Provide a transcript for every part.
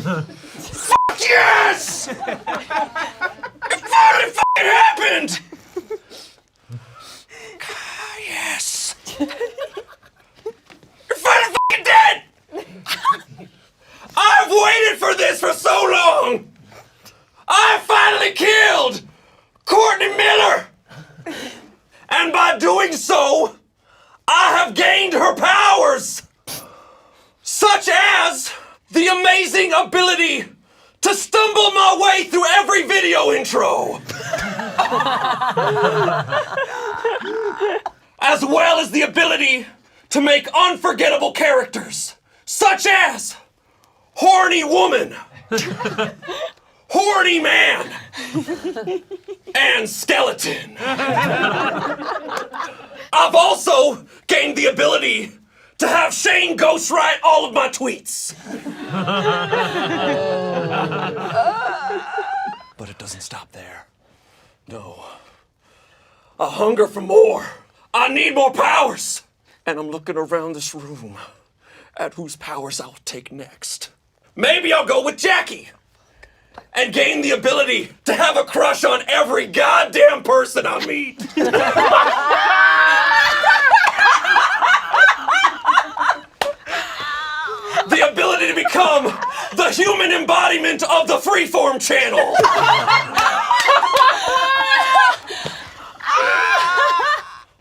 Fuck yes! It finally fucking happened! Yes! You're finally fucking dead! I've waited for this for so long! I finally killed Courtney Miller! And by doing so, I have gained her powers! Such as the amazing ability to stumble my way through every video intro! As well as the ability to make unforgettable characters, such as Horny Woman, Horny Man, and Skeleton. I've also gained the ability to have Shayne ghostwrite all of my tweets. But it doesn't stop there. No. I hunger for more. I need more powers. And I'm looking around this room at whose powers I'll take next. Maybe I'll go with Jackie and gain the ability to have a crush on every goddamn person I meet. The ability to become the human embodiment of the Freeform channel.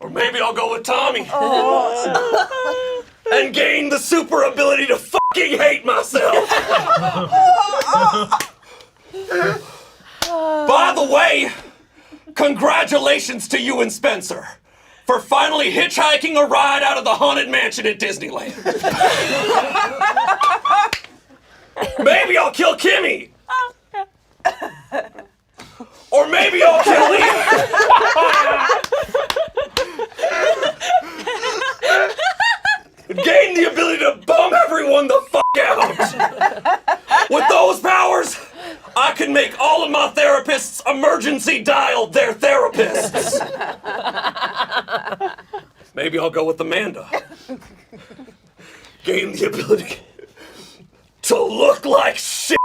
Or maybe I'll go with Tommy. And gain the super ability to fucking hate myself. By the way, congratulations to you and Spencer for finally hitchhiking a ride out of the Haunted Mansion at Disneyland. Maybe I'll kill Kimmy. Or maybe I'll kill Lehan. Gain the ability to bum everyone the fuck out. With those powers, I can make all of my therapists emergency dial their therapists. Maybe I'll go with Amanda. Gain the ability to look like shit,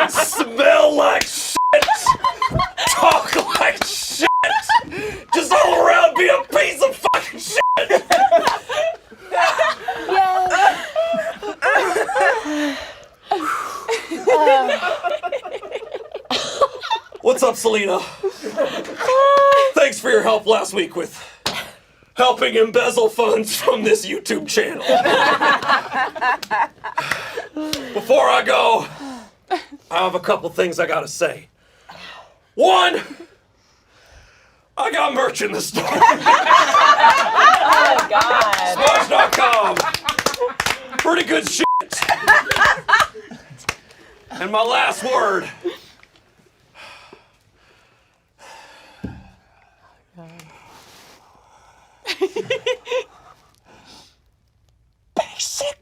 smell like shit, talk like shit, just all around be a piece of fucking shit. What's up, Selena? Thanks for your help last week with helping embezzle funds from this YouTube channel. Before I go, I have a couple things I gotta say. One, I got merch in the store. Oh, God. Smosh.com. Pretty good shit. And my last word. Basic.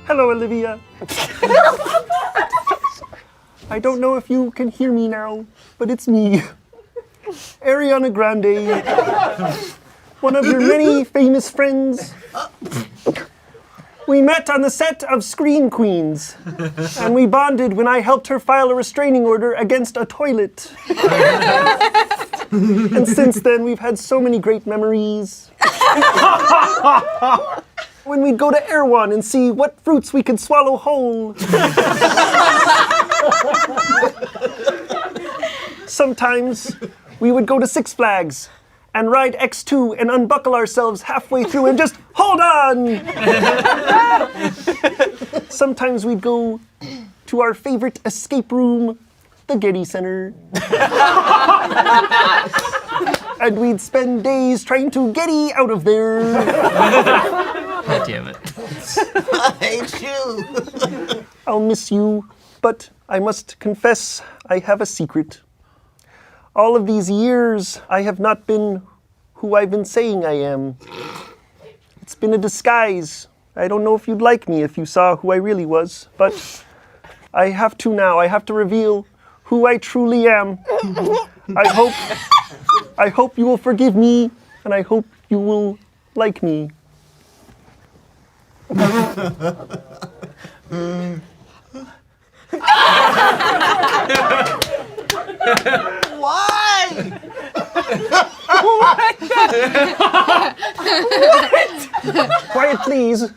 Hello, Olivia. I don't know if you can hear me now, but it's me, Ariana Grande, one of your many famous friends. We met on the set of Scream Queens, and we bonded when I helped her file a restraining order against a toilet. And since then, we've had so many great memories. When we'd go to Erewhon and see what fruits we could swallow whole. Sometimes we would go to Six Flags and ride X2 and unbuckle ourselves halfway through and just hold on. Sometimes we'd go to our favorite escape room, the Getty Center. And we'd spend days trying to Getty out of there. God damn it. I hate you. I'll miss you, but I must confess I have a secret. All of these years, I have not been who I've been saying I am. It's been a disguise. I don't know if you'd like me if you saw who I really was, but I have to now. I have to reveal who I truly am. I hope you will forgive me, and I hope you will like me. Why? Quiet, please.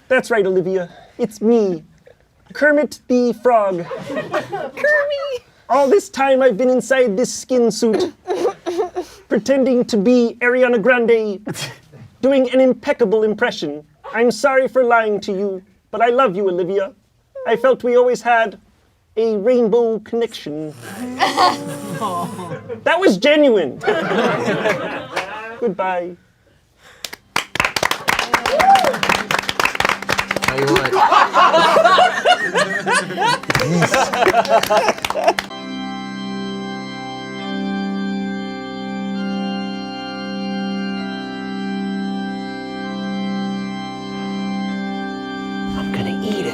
That's right, Olivia. It's me, Kermit the Frog. Kermit! All this time I've been inside this skin suit, pretending to be Ariana Grande, doing an impeccable impression. I'm sorry for lying to you, but I love you, Olivia. I felt we always had a rainbow connection. That was genuine. Goodbye. Tell you what. I'm gonna eat it.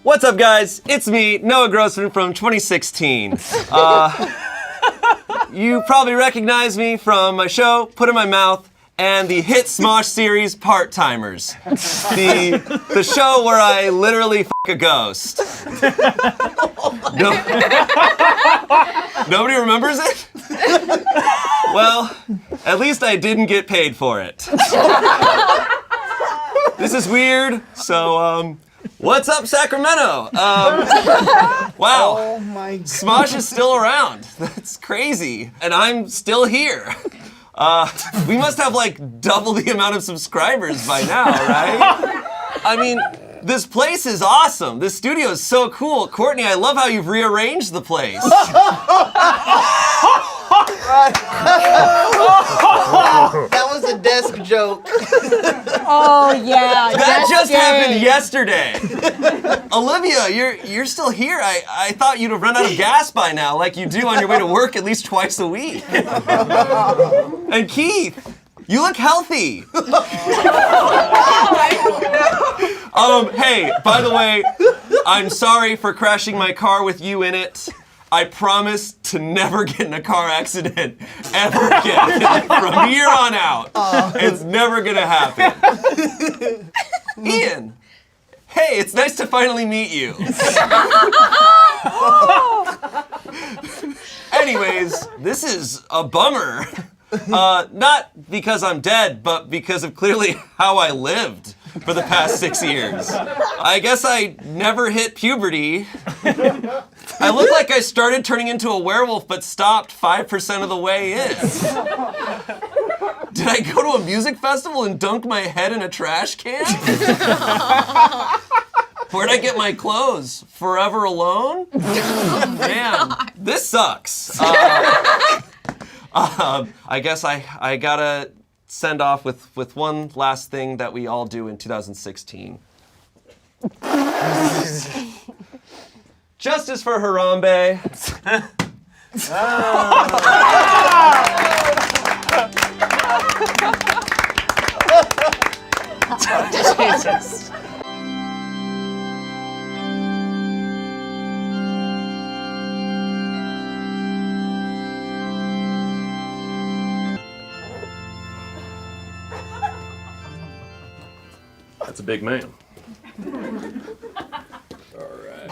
What's up, guys? It's me, Noah Grossman from 2016. You probably recognize me from my show, Put in My Mouth, and the hit Smosh series, Part-Timers. The show where I literally f*** a ghost. Nobody remembers it? Well, at least I didn't get paid for it. This is weird, so, what's up, Sacramento? Wow. Oh my God. Smosh is still around. That's crazy. And I'm still here. We must have like double the amount of subscribers by now, right? I mean, this place is awesome. This studio is so cool. Courtney, I love how you've rearranged the place. That was a desk joke. Oh yeah. That just happened yesterday. Olivia, you're still here. I thought you'd have run out of gas by now, like you do on your way to work at least twice a week. And Keith, you look healthy. Hey, by the way, I'm sorry for crashing my car with you in it. I promise to never get in a car accident ever again. From here on out, it's never gonna happen. Ian, hey, it's nice to finally meet you. Anyways, this is a bummer. Not because I'm dead, but because of clearly how I lived for the past 6 years. I guess I never hit puberty. I look like I started turning into a werewolf, but stopped 5% of the way in. Did I go to a music festival and dunk my head in a trash can? Where'd I get my clothes? Forever alone? Man, this sucks. I guess I gotta send off with one last thing that we all do in 2016. Justice for Harambe. Jesus. That's a big man. All right.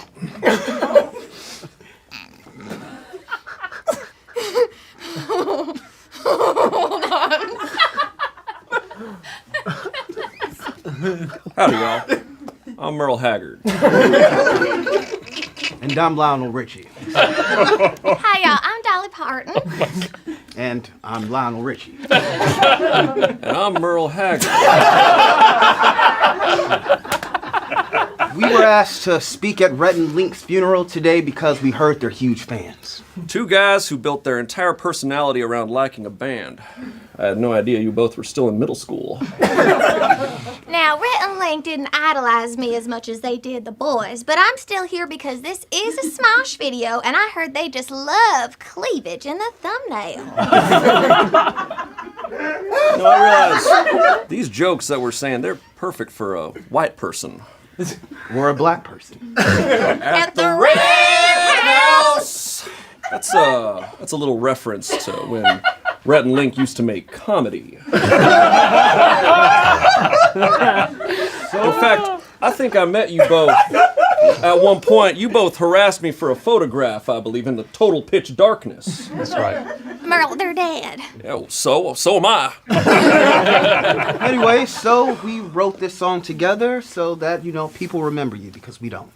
Hold on. Howdy, y'all. I'm Merle Haggard. And I'm Lionel Richie. Hi, y'all. I'm Dolly Parton. And I'm Lionel Richie. And I'm Merle Haggard. We were asked to speak at Rhett and Link's funeral today because we heard they're huge fans. Two guys who built their entire personality around liking a band. I had no idea you both were still in middle school. Now, Rhett and Link didn't idolize me as much as they did the boys, but I'm still here because this is a Smosh video, and I heard they just love cleavage in the thumbnail. No, I realize these jokes that we're saying, they're perfect for a white person. Or a black person. At the Red House! That's a little reference to when Rhett and Link used to make comedy. In fact, I think I met you both. At one point, you both harassed me for a photograph, I believe, in the total pitch darkness. That's right. Merle, they're dead. Yeah, well, so am I. Anyway, so we wrote this song together so that, people remember you, because we don't.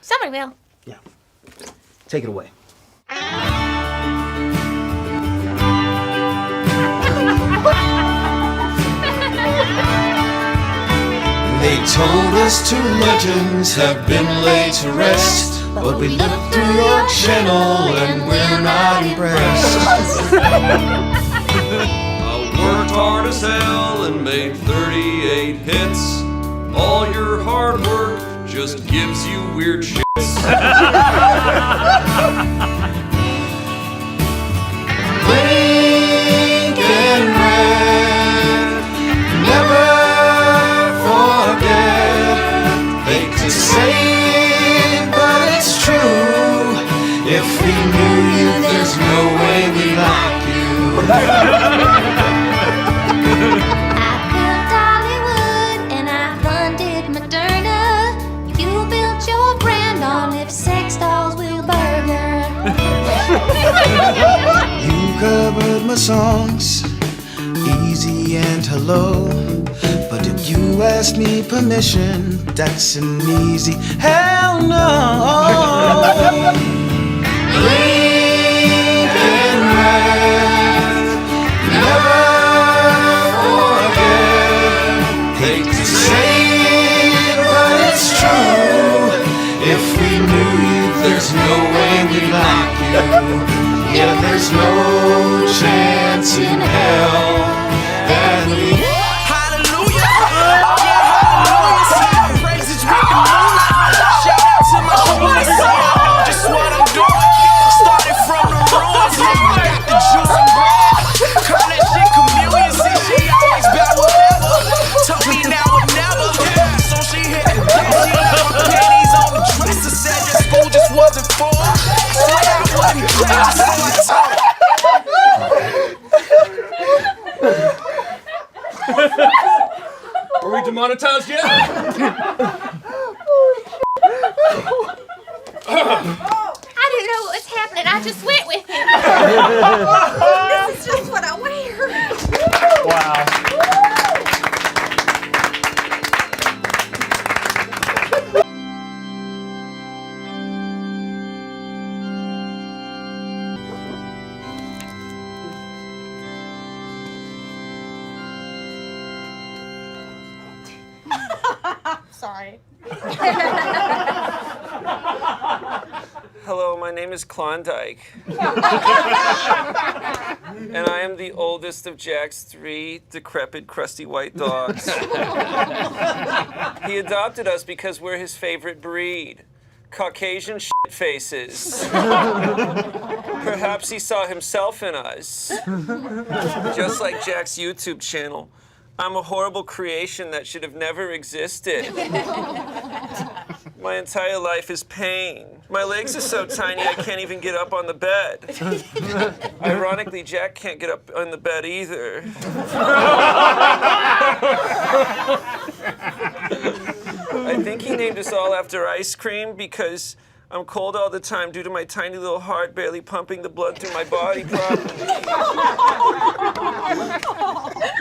Somebody will. Yeah. Take it away. They told us 2 legends have been laid to rest, but we looked through your channel and we're not impressed. I worked hard as hell and made 38 hits. All your hard work just gives you weird shits. Blink and red, never hate to say it, but it's true. If we knew you, there's no way we like you. I built Hollywood and I funded Moderna. You built your brand on if sex dolls will burger. You covered my songs, Easy and Hello. But if you ask me permission, that's an easy hell no. Blink and red, never forget. Hate to say it, but it's true. If we knew you, there's no way we'd like you. Yeah, there's no chance in hell that we. Are we demonetized yet? I didn't know what was happening. I just went with it. This is just what I wear. Wow. Sorry. Hello, my name is Klondike. And I am the oldest of Jack's 3 decrepit, crusty white dogs. He adopted us because we're his favorite breed. Caucasian shit faces. Perhaps he saw himself in us. Just like Jack's YouTube channel. I'm a horrible creation that should have never existed. My entire life is pain. My legs are so tiny I can't even get up on the bed. Ironically, Jack can't get up on the bed either. I think he named us all after ice cream because I'm cold all the time due to my tiny little heart barely pumping the blood through my body properly.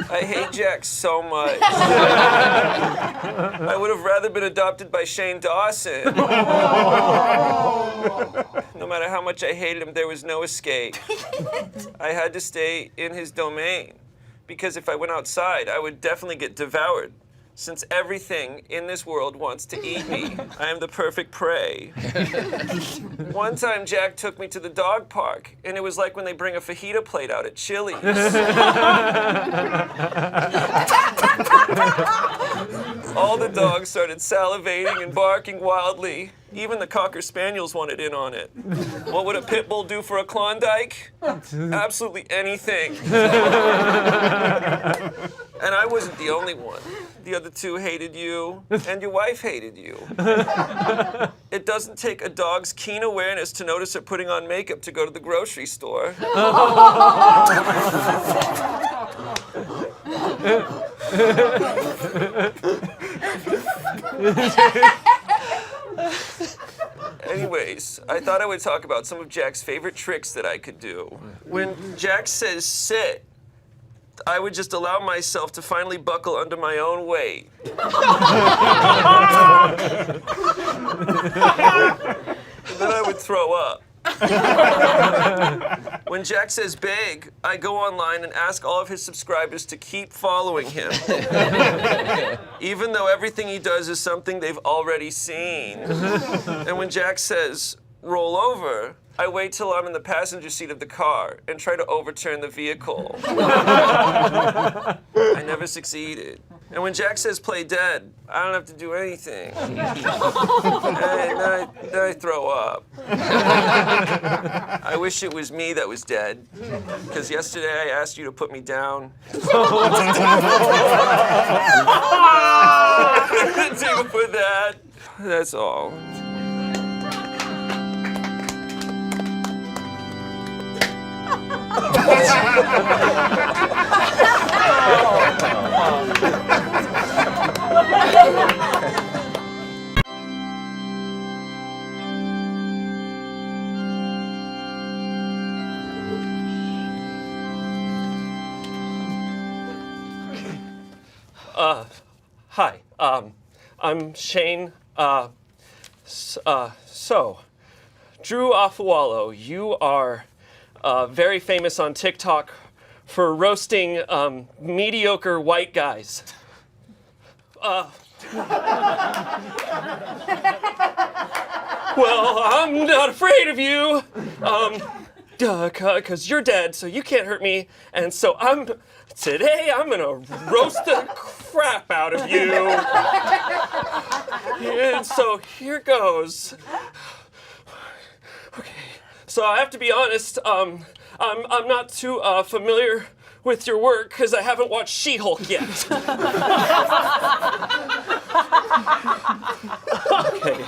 I hate Jack so much. I would have rather been adopted by Shane Dawson. No matter how much I hated him, there was no escape. I had to stay in his domain because if I went outside, I would definitely get devoured Since everything in this world wants to eat me, I am the perfect prey. One time, Jack took me to the dog park, and it was like when they bring a fajita plate out at Chili's. All the dogs started salivating and barking wildly. Even the Cocker Spaniels wanted in on it. What would a pit bull do for a Klondike? Absolutely anything. And I wasn't the only one. The other two hated you, and your wife hated you. It doesn't take a dog's keen awareness to notice her putting on makeup to go to the grocery store. Anyways, I thought I would talk about some of Jack's favorite tricks that I could do. When Jack says sit, I would just allow myself to finally buckle under my own weight. Then I would throw up. When Jack says beg, I go online and ask all of his subscribers to keep following him. Even though everything he does is something they've already seen. And when Jack says roll over, I wait till I'm in the passenger seat of the car and try to overturn the vehicle. I never succeeded. And when Jack says play dead, I don't have to do anything. And then I throw up. I wish it was me that was dead, because yesterday I asked you to put me down. Take a for that. That's all. Hi, I'm Shayne. So, Drew Afualo, you are very famous on TikTok for roasting mediocre white guys. Well, I'm not afraid of you, because you're dead, so you can't hurt me, and so today I'm gonna roast the crap out of you. And so here goes. Okay, so I have to be honest, I'm not too familiar with your work because I haven't watched She-Hulk yet. Okay.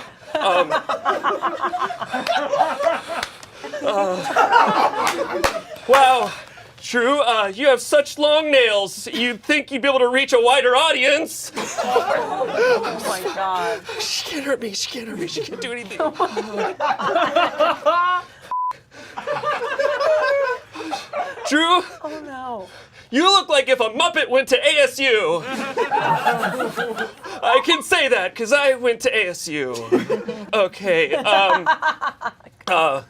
Wow, Drew, you have such long nails. You'd think you'd be able to reach a wider audience. Oh my God. She can't hurt me. She can't hurt me. She can't do anything. Drew? Oh no. You look like if a Muppet went to ASU. I can say that because I went to ASU. Okay. A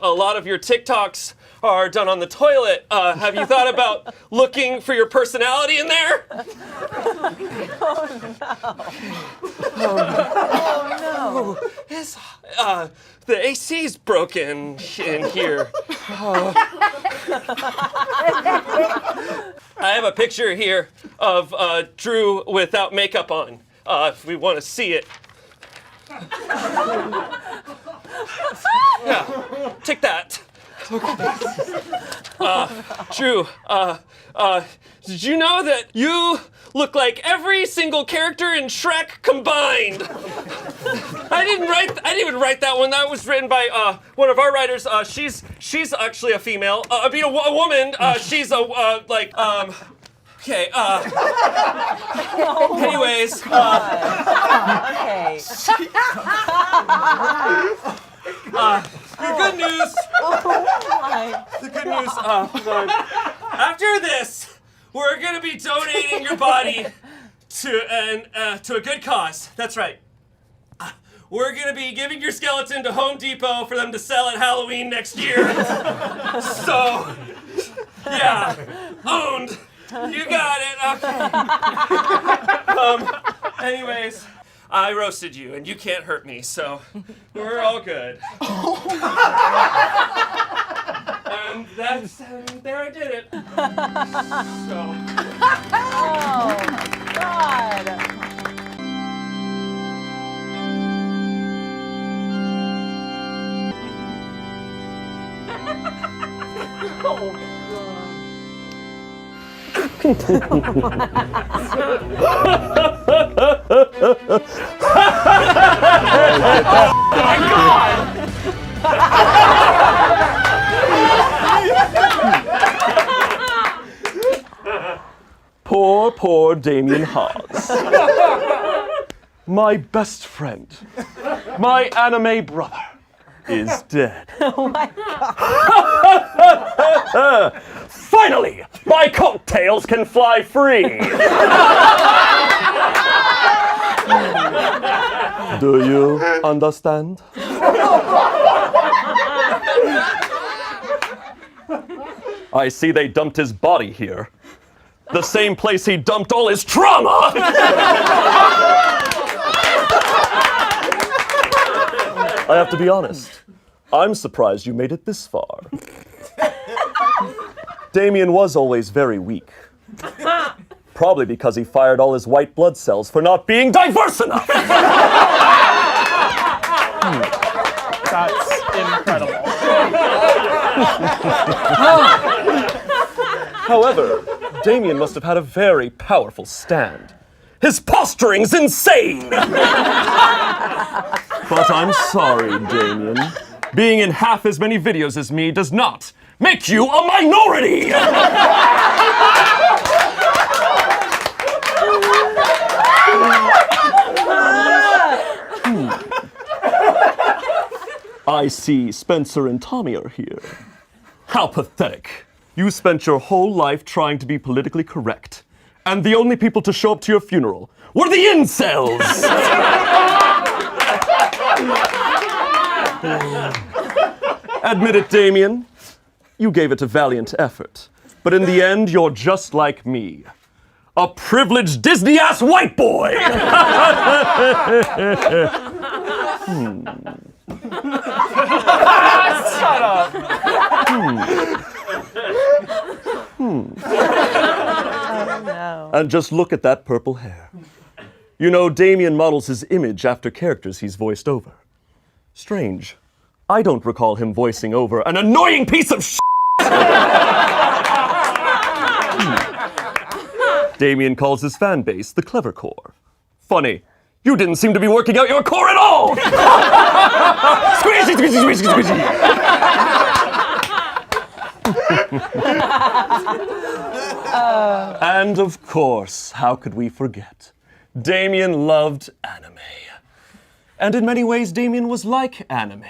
lot of your TikToks are done on the toilet. Have you thought about looking for your personality in there? Oh no. It's, the AC's broken in here. I have a picture here of Drew without makeup on, if we want to see it. Yeah, take that. Drew, did you know that you look like every single character in Shrek combined? I didn't even write that one. That was written by one of our writers. She's actually a female. A woman. She's a Okay. Anyways. Okay. The good news. The good news. After this, we're gonna be donating your body to a good cause. That's right. We're gonna be giving your skeleton to Home Depot for them to sell at Halloween next year. So, yeah, owned. You got it. Okay. Anyways, I roasted you, and you can't hurt me, so we're all good. And there I did it. So. Oh my God. Poor Damien Haas. My best friend, my anime brother, is dead. Oh my God. Finally, my coattails can fly free. Do you understand? I see they dumped his body here. The same place he dumped all his trauma! I have to be honest. I'm surprised you made it this far. Damien was always very weak. Probably because he fired all his white blood cells for not being diverse enough! That's incredible. However, Damien must have had a very powerful stand. His posturing's insane! But I'm sorry, Damien. Being in half as many videos as me does not make you a minority! I see Spencer and Tommy are here. How pathetic. You spent your whole life trying to be politically correct, and the only people to show up to your funeral were the incels! Admit it, Damien. You gave it a valiant effort, but in the end, you're just like me. A privileged Disney-ass white boy! Shut up. No. And just look at that purple hair. You know, Damien models his image after characters he's voiced over. Strange. I don't recall him voicing over an annoying piece of shit. Damien calls his fan base the clever core. Funny, you didn't seem to be working out your core at all! Squishy, squishy, squishy, squishy! And of course, how could we forget? Damien loved anime. And in many ways, Damien was like anime.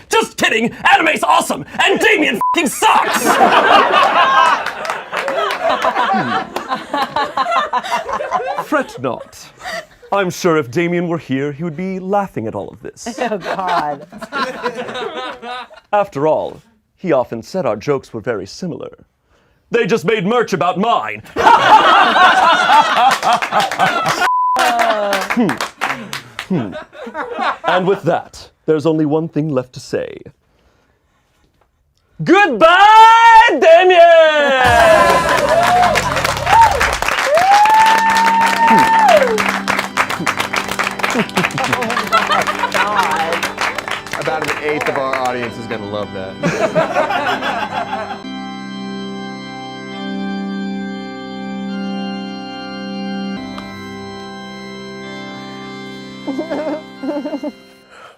Just kidding! Anime's awesome! And Damien f***ing sucks! Fret not. I'm sure if Damien were here, he would be laughing at all of this. Oh God. After all, he often said our jokes were very similar. They just made merch about mine. And with that, there's only one thing left to say. Goodbye, Damien! About an eighth of our audience is gonna love that.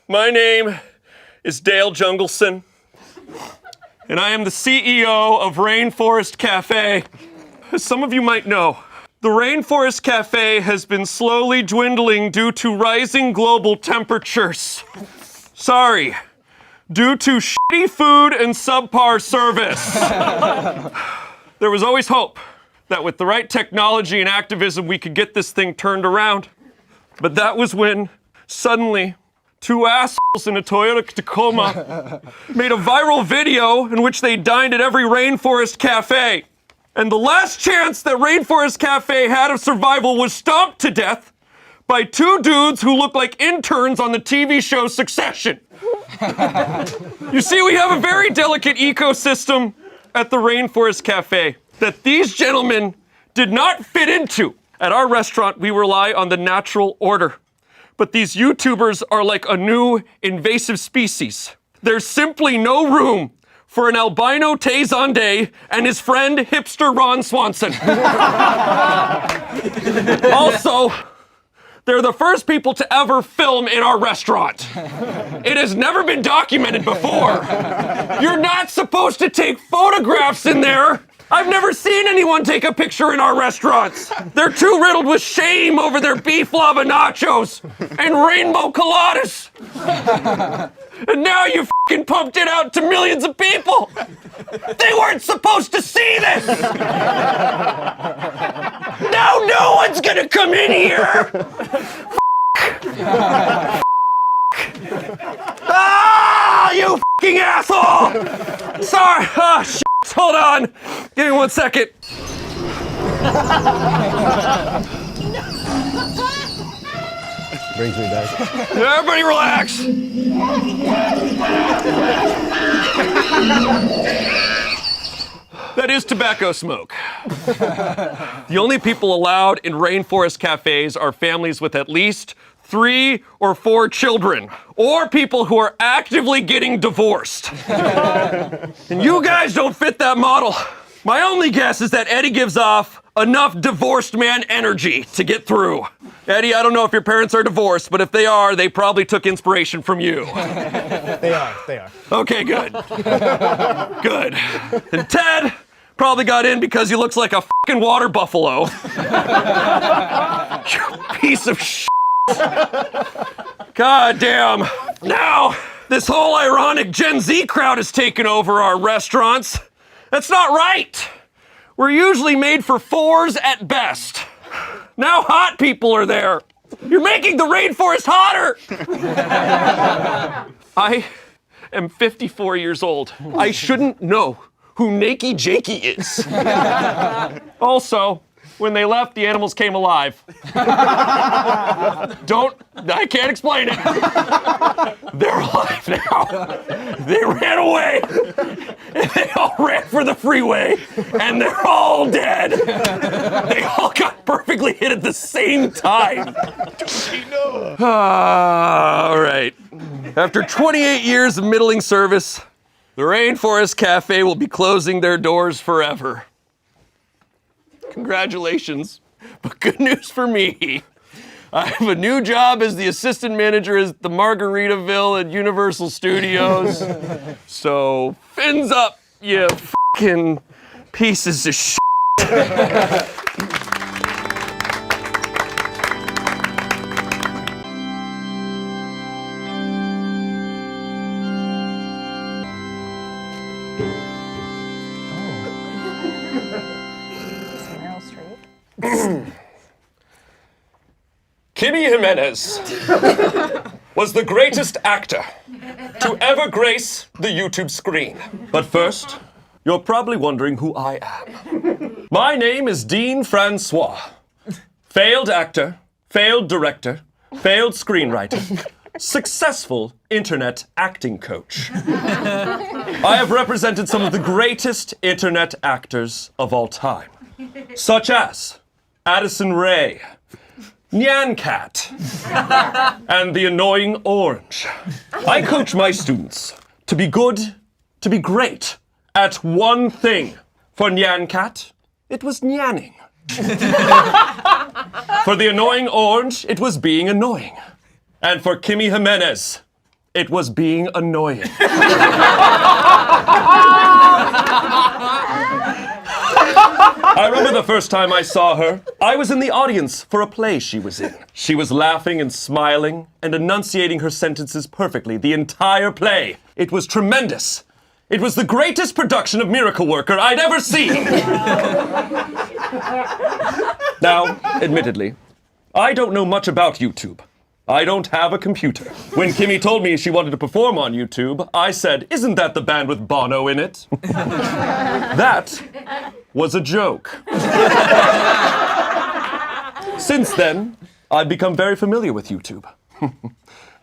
My name is Dale Jungleson, and I am the CEO of Rainforest Cafe. As some of you might know, the Rainforest Cafe has been slowly dwindling due to rising global temperatures. Sorry, due to shitty food and subpar service. There was always hope that with the right technology and activism we could get this thing turned around. But that was when, suddenly, two assholes in a Toyota Tacoma made a viral video in which they dined at every Rainforest Cafe. And the last chance that Rainforest Cafe had of survival was stomped to death by two dudes who look like interns on the TV show Succession. You see, we have a very delicate ecosystem at the Rainforest Cafe that these gentlemen did not fit into. At our restaurant, we rely on the natural order. But these YouTubers are like a new invasive species. There's simply no room for an albino Tay Zonday and his friend hipster Ron Swanson. Also, they're the first people to ever film in our restaurant. It has never been documented before. You're not supposed to take photographs in there. I've never seen anyone take a picture in our restaurants. They're too riddled with shame over their beef lava nachos and rainbow coladas. And now you fucking pumped it out to millions of people. They weren't supposed to see this. Now no one's gonna come in here. Ah, you fucking asshole. Sorry, oh shit, hold on. Give me 1 second. Brings me back. Everybody relax. That is tobacco smoke. The only people allowed in rainforest cafes are families with at least 3 or 4 children, or people who are actively getting divorced. And you guys don't fit that model. My only guess is that Eddie gives off enough divorced man energy to get through. Eddie, I don't know if your parents are divorced, but if they are, they probably took inspiration from you. They are. Okay, good. Good. And Ted probably got in because he looks like a fucking water buffalo. You piece of shit. God damn. Now, this whole ironic Gen Z crowd has taken over our restaurants. That's not right. We're usually made for 4s at best. Now hot people are there. You're making the rainforest hotter. I am 54 years old. I shouldn't know who Nakey Jakey is. Also, when they left, the animals came alive. I can't explain it. They're alive now. They ran away. And they all ran for the freeway. And they're all dead. They all got perfectly hit at the same time. All right. After 28 years of middling service, the Rainforest Cafe will be closing their doors forever. Congratulations, but good news for me. I have a new job as the assistant manager at the Margaritaville at Universal Studios. So, fins up, you fucking pieces of shit. Kimmy Jimenez was the greatest actor to ever grace the YouTube screen. But first, you're probably wondering who I am. My name is Dean Francois. Failed actor, failed director, failed screenwriter, successful internet acting coach. I have represented some of the greatest internet actors of all time, such as Addison Rae, Nyan Cat, and the annoying orange. I coach my students to be good, to be great at one thing. For Nyan Cat, it was nyanning. For the annoying orange, it was being annoying. And for Kimmy Jimenez, it was being annoying. I remember the first time I saw her. I was in the audience for a play she was in. She was laughing and smiling and enunciating her sentences perfectly the entire play. It was tremendous. It was the greatest production of Miracle Worker I'd ever seen. Now, admittedly, I don't know much about YouTube. I don't have a computer. When Kimmy told me she wanted to perform on YouTube, I said, "Isn't that the band with Bono in it?" That was a joke. Since then, I've become very familiar with YouTube.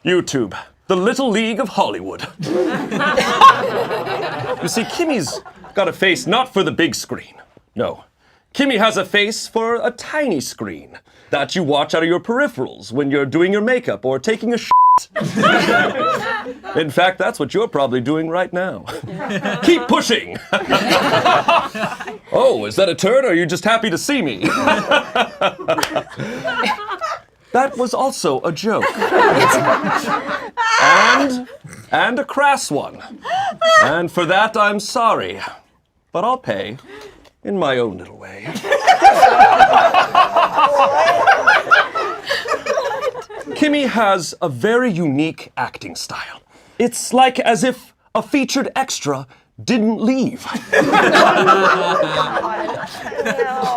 YouTube, the Little League of Hollywood. You see, Kimmy's got a face not for the big screen. No. Kimmy has a face for a tiny screen that you watch out of your peripherals when you're doing your makeup or taking a shit. In fact, that's what you're probably doing right now. Keep pushing! Oh, is that a turn or are you just happy to see me? That was also a joke. And a crass one. And for that, I'm sorry. But I'll pay in my own little way. Kimmy has a very unique acting style. It's like as if a featured extra didn't leave.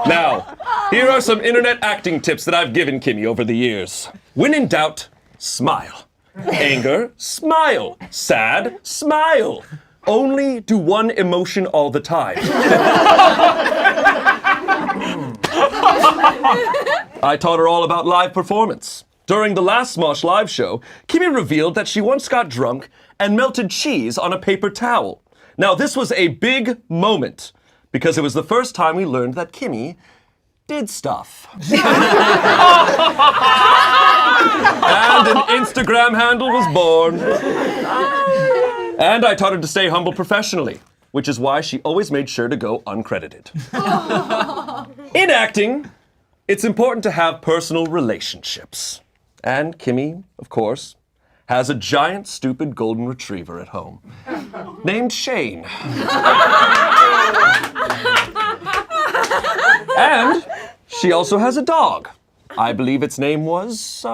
Now, here are some internet acting tips that I've given Kimmy over the years. When in doubt, smile. Anger, smile. Sad, smile. Only do one emotion all the time. I taught her all about live performance. During the last Smosh live show, Kimmy revealed that she once got drunk and melted cheese on a paper towel. Now, this was a big moment because it was the first time we learned that Kimmy did stuff. And an Instagram handle was born. And I taught her to stay humble professionally, which is why she always made sure to go uncredited. In acting, it's important to have personal relationships. And Kimmy, of course, has a giant, stupid golden retriever at home named Shayne. And she also has a dog. I believe its name was,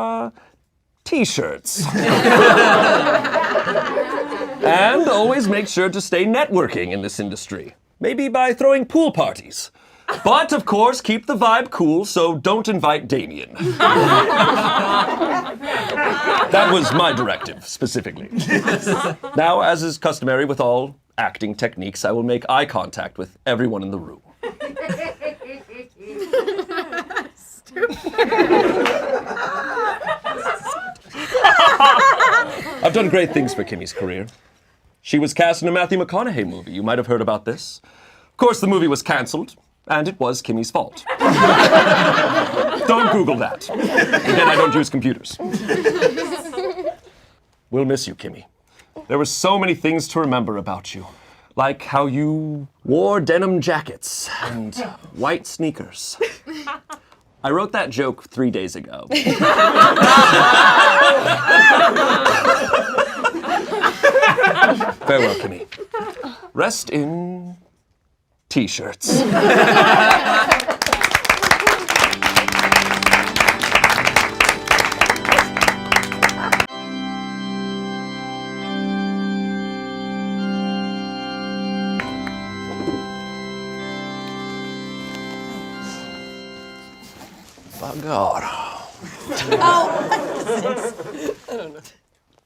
T-shirts. And always make sure to stay networking in this industry. Maybe by throwing pool parties. But, of course, keep the vibe cool, so don't invite Damien. That was my directive, specifically. Now, as is customary with all acting techniques, I will make eye contact with everyone in the room. I've done great things for Kimmy's career. She was cast in a Matthew McConaughey movie. You might have heard about this. Of course, the movie was canceled, and it was Kimmy's fault. Don't Google that. Again, I don't use computers. We'll miss you, Kimmy. There were so many things to remember about you, like how you wore denim jackets and white sneakers. I wrote that joke 3 days ago. Farewell, Kimmy. Rest in T-shirts. My God.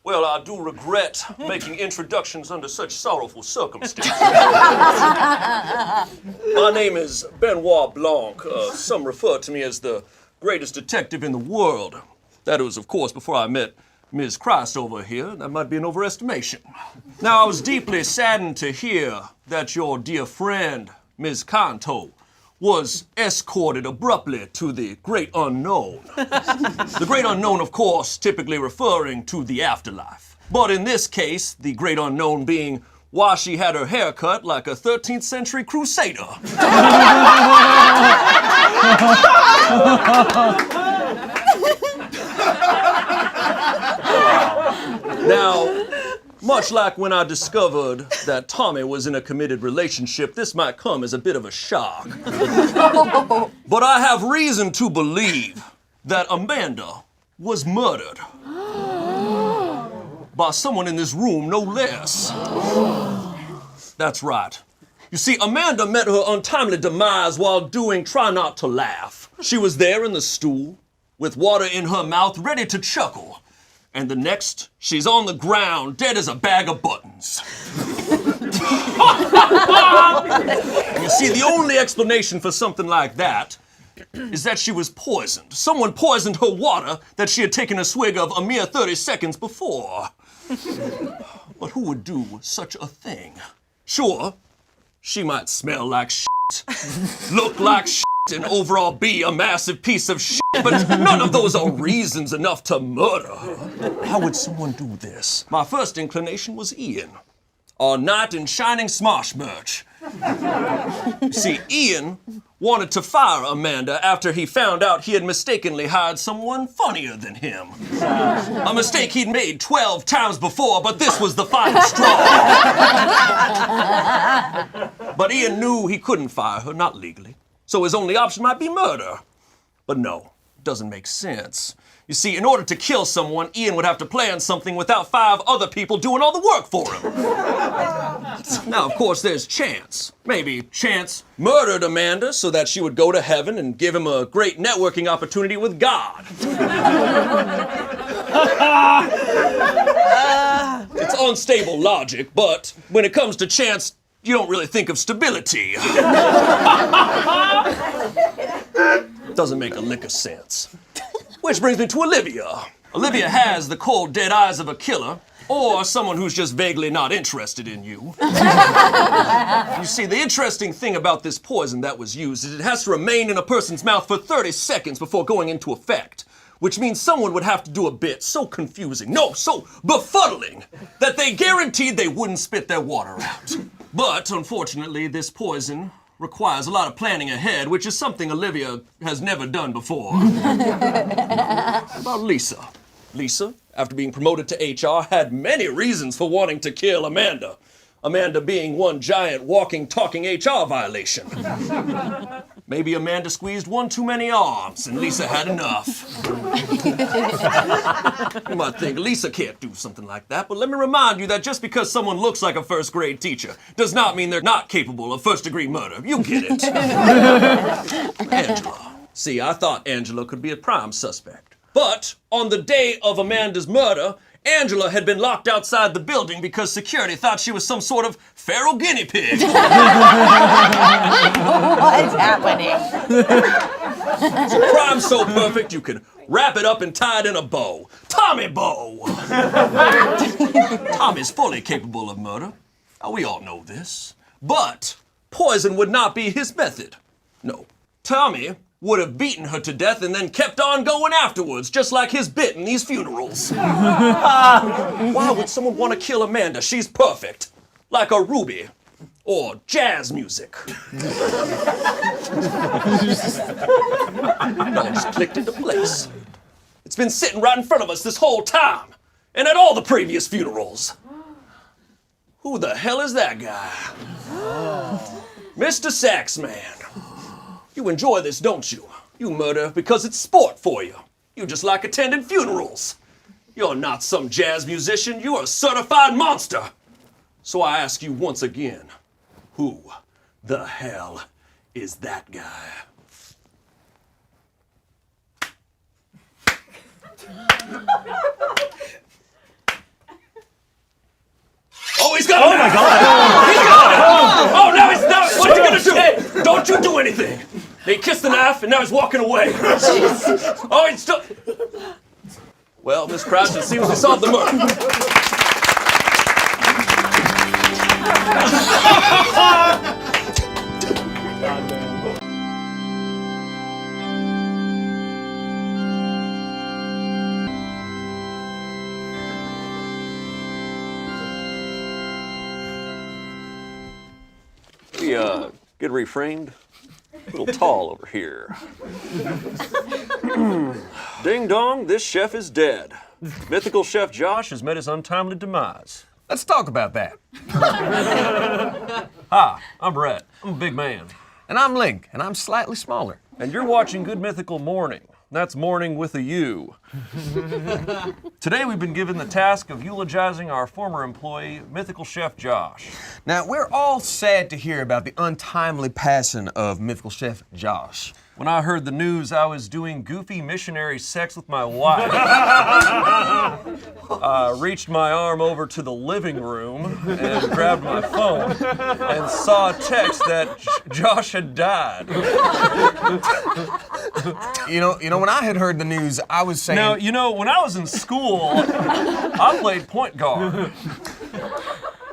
Well, I do regret making introductions under such sorrowful circumstances. My name is Benoit Blanc. Some refer to me as the greatest detective in the world. That was, of course, before I met Ms. Christ over here. That might be an overestimation. Now, I was deeply saddened to hear that your dear friend, Ms. Canto, was escorted abruptly to the great unknown. The great unknown, of course, typically referring to the afterlife. But in this case, the great unknown being why she had her hair cut like a 13th century crusader. Now, much like when I discovered that Tommy was in a committed relationship, this might come as a bit of a shock. But I have reason to believe that Amanda was murdered. By someone in this room, no less. That's right. You see, Amanda met her untimely demise while doing Try Not to Laugh. She was there in the stool, with water in her mouth, ready to chuckle. And the next, she's on the ground, dead as a bag of buttons. You see, the only explanation for something like that is that she was poisoned. Someone poisoned her water that she had taken a swig of a mere 30 seconds before. But who would do such a thing? Sure, she might smell like shit, look like shit, and overall be a massive piece of shit, but none of those are reasons enough to murder her. How would someone do this? My first inclination was Ian, our knight in shining Smosh merch. See, Ian wanted to fire Amanda after he found out he had mistakenly hired someone funnier than him. A mistake he'd made 12 times before, but this was the final straw. But Ian knew he couldn't fire her, not legally. So his only option might be murder. But no, it doesn't make sense. You see, in order to kill someone, Ian would have to plan something without 5 other people doing all the work for him. Now, of course, there's Chance. Maybe Chance murdered Amanda so that she would go to heaven and give him a great networking opportunity with God. It's unstable logic, but when it comes to Chance, you don't really think of stability. Doesn't make a lick of sense. Which brings me to Olivia. Olivia has the cold, dead eyes of a killer, or someone who's just vaguely not interested in you. You see, the interesting thing about this poison that was used is it has to remain in a person's mouth for 30 seconds before going into effect, which means someone would have to do a bit so confusing, no, so befuddling, that they guaranteed they wouldn't spit their water out. But, unfortunately, this poison requires a lot of planning ahead, which is something Olivia has never done before. About Lisa. Lisa, after being promoted to HR, had many reasons for wanting to kill Amanda. Amanda being one giant walking, talking HR violation. Maybe Amanda squeezed one too many arms and Lisa had enough. You might think Lisa can't do something like that, but let me remind you that just because someone looks like a first grade teacher does not mean they're not capable of first degree murder. You get it. Angela. See, I thought Angela could be a prime suspect. But on the day of Amanda's murder, Angela had been locked outside the building because security thought she was some sort of feral guinea pig. What's happening? It's a crime so perfect you can wrap it up and tie it in a bow. Tommy bow. Tommy's fully capable of murder. Now, we all know this. But poison would not be his method. No. Tommy would have beaten her to death and then kept on going afterwards, just like his bit in these funerals. Why would someone want to kill Amanda? She's perfect. Like a ruby. Or jazz music. It all just clicked into place. It's been sitting right in front of us this whole time. And at all the previous funerals. Who the hell is that guy? Mr. Saxman. You enjoy this, don't you? You murder because it's sport for you. You just like attending funerals. You're not some jazz musician, you're a certified monster. So I ask you once again, who the hell is that guy? Oh, he's got it! Oh my God! He's got it! Oh, now he's not. What's he gonna do? Don't you do anything. He kissed the knife and now he's walking away. Oh, he's still. Well, Miss Crouch, it seems we solved the murder. Get reframed. A little tall over here. Ding dong, this chef is dead. Mythical chef Josh has met his untimely demise. Let's talk about that. Hi, I'm Brett. I'm a big man. And I'm Link, and I'm slightly smaller. And you're watching Good Mythical Morning. That's morning with a U. Today we've been given the task of eulogizing our former employee, Mythical Chef Josh. Now, we're all sad to hear about the untimely passing of Mythical Chef Josh. When I heard the news I was doing goofy missionary sex with my wife, I reached my arm over to the living room and grabbed my phone and saw a text that Josh had died. You know, when I had heard the news, I was saying... Now, you know, when I was in school, I played point guard.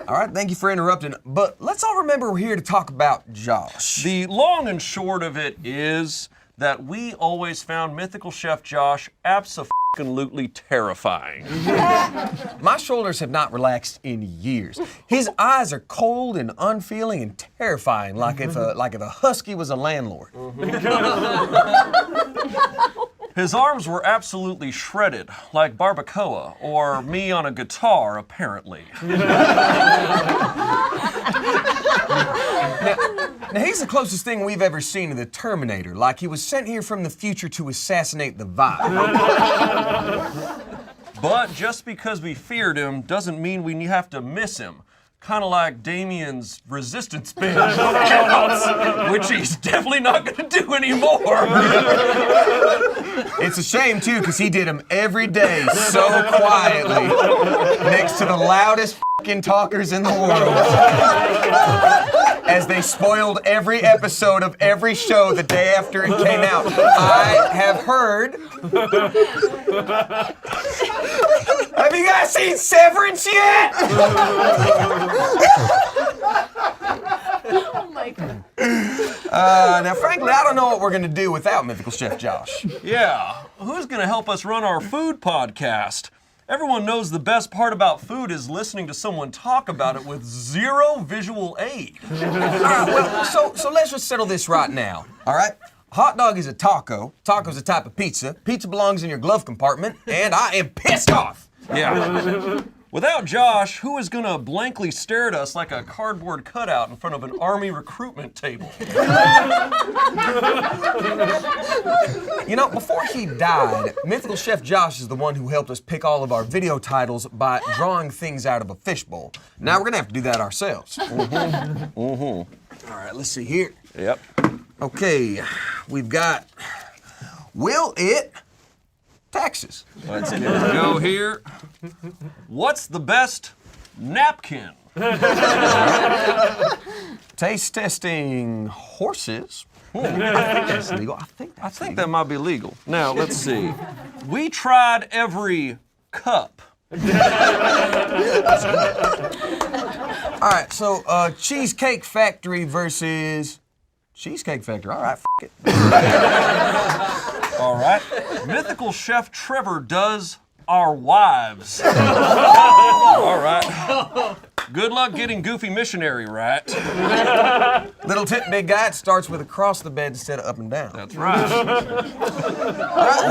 All right, thank you for interrupting, but let's all remember we're here to talk about Josh. The long and short of it is that we always found Mythical Chef Josh abso-fucking-lutely terrifying. My shoulders have not relaxed in years. His eyes are cold and unfeeling and terrifying, like if a husky was a landlord. His arms were absolutely shredded, like barbacoa, or me on a guitar, apparently. Now, he's the closest thing we've ever seen to the Terminator, like he was sent here from the future to assassinate the vibe. But just because we feared him doesn't mean we have to miss him. Kind of like Damien's resistance band workouts, which he's definitely not going to do anymore. It's a shame, too, because he did them every day so quietly next to the loudest f***ing talkers in the world. As they spoiled every episode of every show the day after it came out. I have heard... Have you guys seen Severance yet? Oh my God. Now, frankly, I don't know what we're going to do without Mythical Chef Josh. Yeah, who's going to help us run our food podcast? Everyone knows the best part about food is listening to someone talk about it with zero visual aid. All right, well, so let's just settle this right now, all right? Hot dog is a taco. Taco's a type of pizza. Pizza belongs in your glove compartment, and I am pissed off. Yeah. Without Josh, who is gonna blankly stare at us like a cardboard cutout in front of an army recruitment table? You know, before he died, Mythical Chef Josh is the one who helped us pick all of our video titles by drawing things out of a fishbowl. Now we're gonna have to do that ourselves. All right, let's see here. Yep. Okay, we've got Will It Taxes. Let's go here. What's the best napkin? Taste testing horses. I think that's legal. I think that might be legal. Now, let's see. We tried every cup. All right, so Cheesecake Factory versus Cheesecake Factory. All right, f*** it. All right. Mythical Chef Trevor does our wives. All right. Good luck getting Goofy Missionary right. Little tip, big guy, it starts with across the bed instead of up and down. That's right.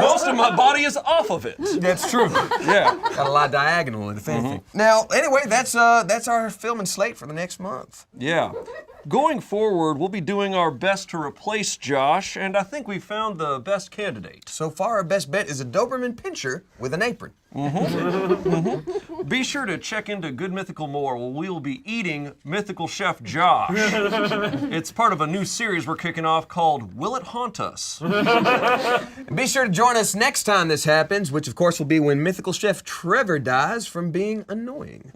Most of my body is off of it. That's true. Yeah. Got a lot diagonal, if anything. Now, anyway, that's our filming slate for the next month. Yeah. Going forward, we'll be doing our best to replace Josh, and I think we found the best candidate. So far, our best bet is a Doberman Pinscher with an apron. Be sure to check into Good Mythical more, where we will be eating Mythical Chef Josh. It's part of a new series we're kicking off called Will It Haunt Us? And be sure to join us next time this happens, which of course will be when Mythical Chef Trevor dies from being annoying.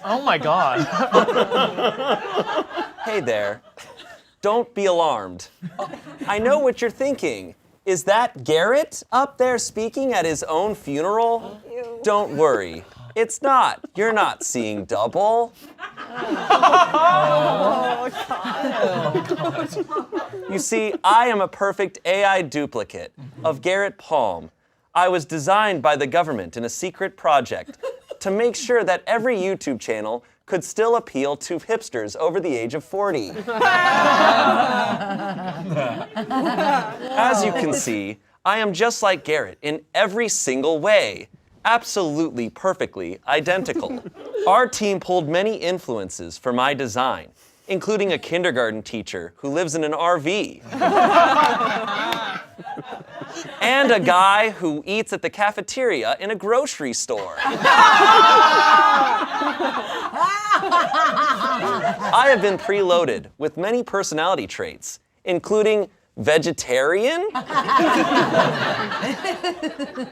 Oh my God. Hey there. Don't be alarmed. I know what you're thinking. Is that Garrett up there speaking at his own funeral? Don't worry. It's not. You're not seeing double. You see, I am a perfect AI duplicate of Garrett Palm. I was designed by the government in a secret project to make sure that every YouTube channel could still appeal to hipsters over the age of 40. As you can see, I am just like Garrett in every single way. Absolutely perfectly identical. Our team pulled many influences for my design, including a kindergarten teacher who lives in an RV. And a guy who eats at the cafeteria in a grocery store. I have been preloaded with many personality traits, including vegetarian.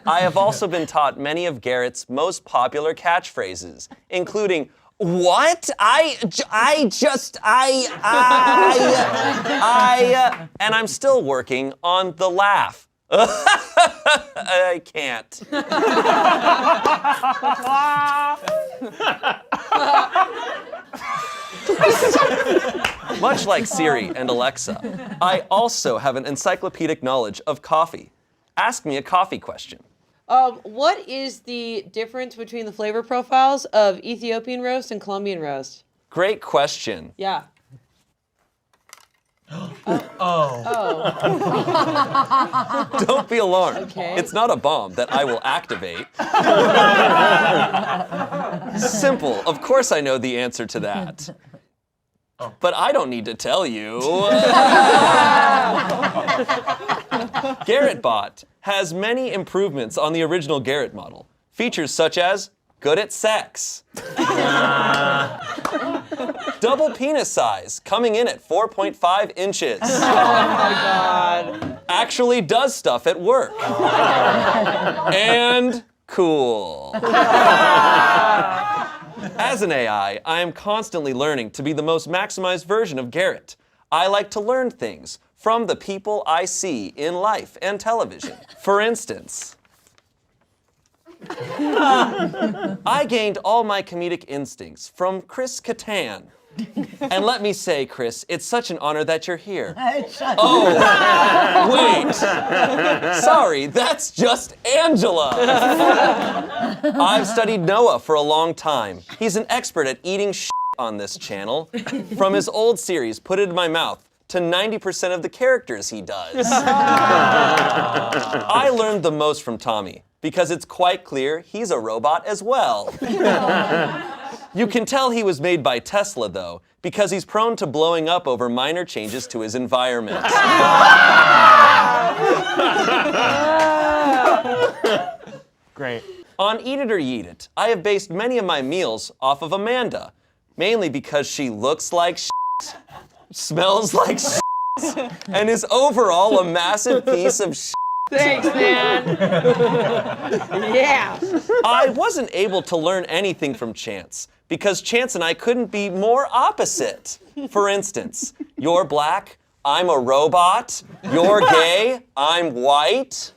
I have also been taught many of Garrett's most popular catchphrases, including, what? And I'm still working on the laugh. I can't. Much like Siri and Alexa, I also have an encyclopedic knowledge of coffee. Ask me a coffee question. What is the difference between the flavor profiles of Ethiopian roast and Colombian roast? Great question. Yeah. Don't be alarmed. Okay. It's not a bomb that I will activate. Simple. Of course I know the answer to that. But I don't need to tell you. Garrett Bot has many improvements on the original Garrett model. Features such as good at sex. Double penis size, coming in at 4.5 inches. Oh my God. Actually does stuff at work. And cool. As an AI, I am constantly learning to be the most maximized version of Garrett. I like to learn things from the people I see in life and television. For instance, I gained all my comedic instincts from Chris Kattan. And let me say, Chris, it's such an honor that you're here. Oh, wait. Sorry, that's just Angela. I've studied Noah for a long time. He's an expert at eating shit on this channel. From his old series, Put It in My Mouth, to 90% of the characters he does. I learned the most from Tommy, because it's quite clear he's a robot as well. You can tell he was made by Tesla, though, because he's prone to blowing up over minor changes to his environment. Great. On Eat It or Yeet It, I have based many of my meals off of Amanda, mainly because she looks like shit, smells like shit, and is overall a massive piece of shit. Thanks, man. Yeah. I wasn't able to learn anything from Chance because Chance and I couldn't be more opposite. For instance, you're black, I'm a robot. You're gay, I'm white.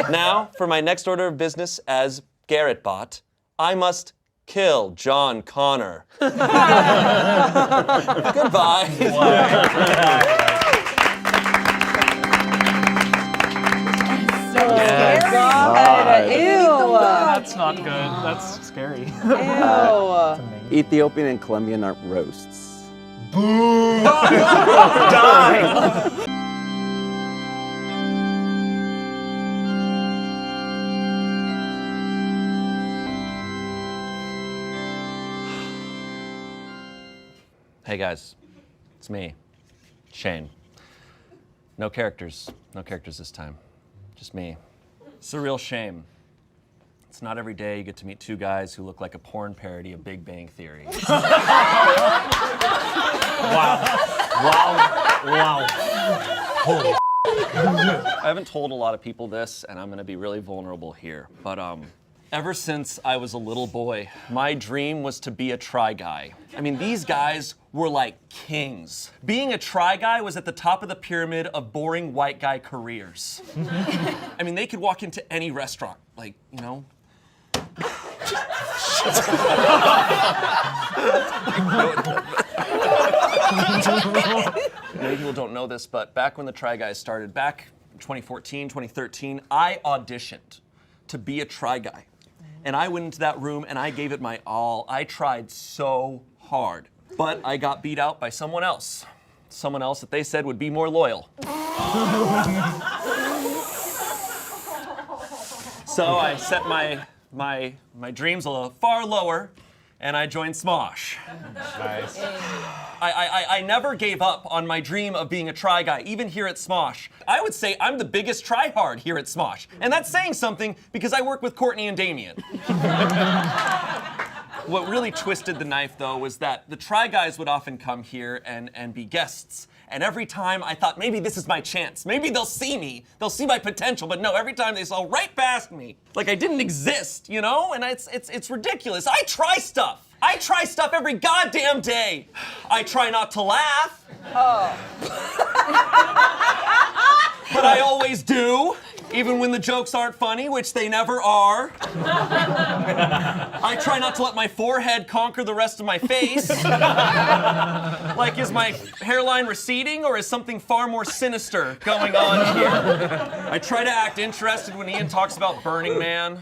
Now, for my next order of business as Garrett Bot, I must kill John Connor. Goodbye. God. Ew. That's not good. That's scary. Ew. Ethiopian and Colombian roasts. Boo! Die! Hey guys, it's me, Shayne. No characters this time. Just me. It's a real shame. It's not every day you get to meet two guys who look like a porn parody of Big Bang Theory. Wow. Holy I haven't told a lot of people this, and I'm gonna be really vulnerable here, but ever since I was a little boy, my dream was to be a try guy. I mean, these guys were like kings. Being a try guy was at the top of the pyramid of boring white guy careers. I mean, they could walk into any restaurant, like, you know. Many people don't know this, but back when the Try Guys started, back 2014, 2013, I auditioned to be a Try Guy. And I went into that room and I gave it my all. I tried so hard, but I got beat out by someone else. Someone else that they said would be more loyal. So I set my dreams a little far lower, and I joined Smosh. Nice. I never gave up on my dream of being a Try Guy, even here at Smosh. I would say I'm the biggest tryhard here at Smosh, and that's saying something because I work with Courtney and Damien. What really twisted the knife, though, was that the Try Guys would often come here and be guests. And every time I thought, maybe this is my chance. Maybe they'll see me. They'll see my potential. But no, every time they saw right past me. Like I didn't exist, you know? And it's ridiculous. I try stuff. I try stuff every goddamn day. I try not to laugh. Oh. But I always do. Even when the jokes aren't funny, which they never are. I try not to let my forehead conquer the rest of my face. Like, is my hairline receding or is something far more sinister going on here? I try to act interested when Ian talks about Burning Man.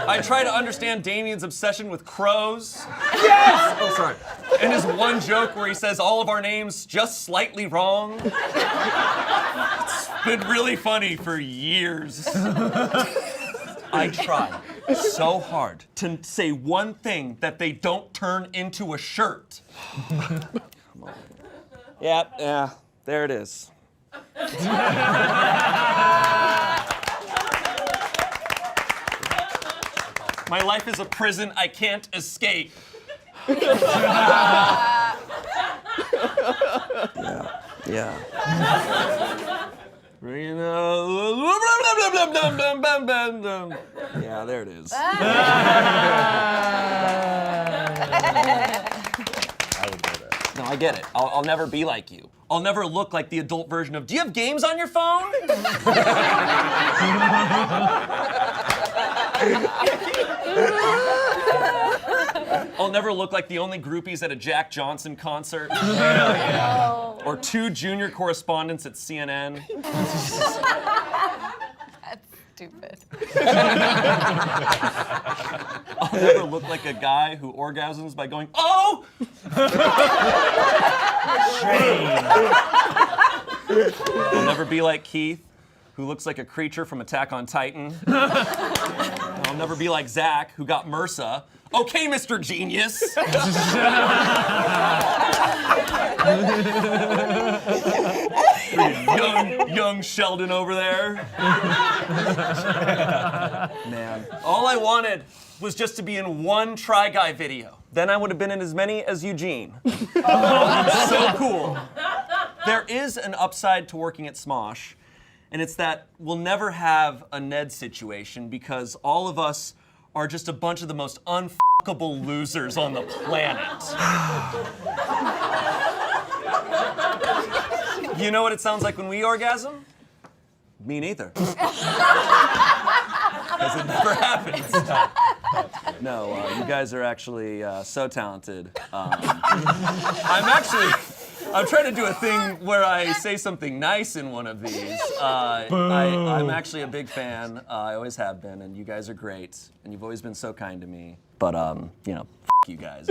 I try to understand Damien's obsession with crows. Yes! Oh, sorry. And his one joke where he says all of our names just slightly wrong. It's been really funny for years. I try so hard to say one thing that they don't turn into a shirt. Yeah, there it is. My life is a prison I can't escape. Yeah. Yeah, there it is. No, I get it. I'll never be like you. I'll never look like the adult version of, do you have games on your phone? I'll never look like the only groupies at a Jack Johnson concert. Or two junior correspondents at CNN. That's stupid. I'll never look like a guy who orgasms by going, oh! I'll never be like Keith, who looks like a creature from Attack on Titan. I'll never be like Zach, who got MRSA. Okay, Mr. Genius. young Sheldon over there. Man, all I wanted was just to be in one Try Guy video. Then I would have been in as many as Eugene. So cool. There is an upside to working at Smosh, and it's that we'll never have a Ned situation because all of us are just a bunch of the most unfuckable losers on the planet. You know what it sounds like when we orgasm? Me neither. Because it never happens. No, you guys are actually so talented. I'm trying to do a thing where I say something nice in one of these. I'm actually a big fan. I always have been, and you guys are great, and you've always been so kind to me. But, you know, f*** you guys.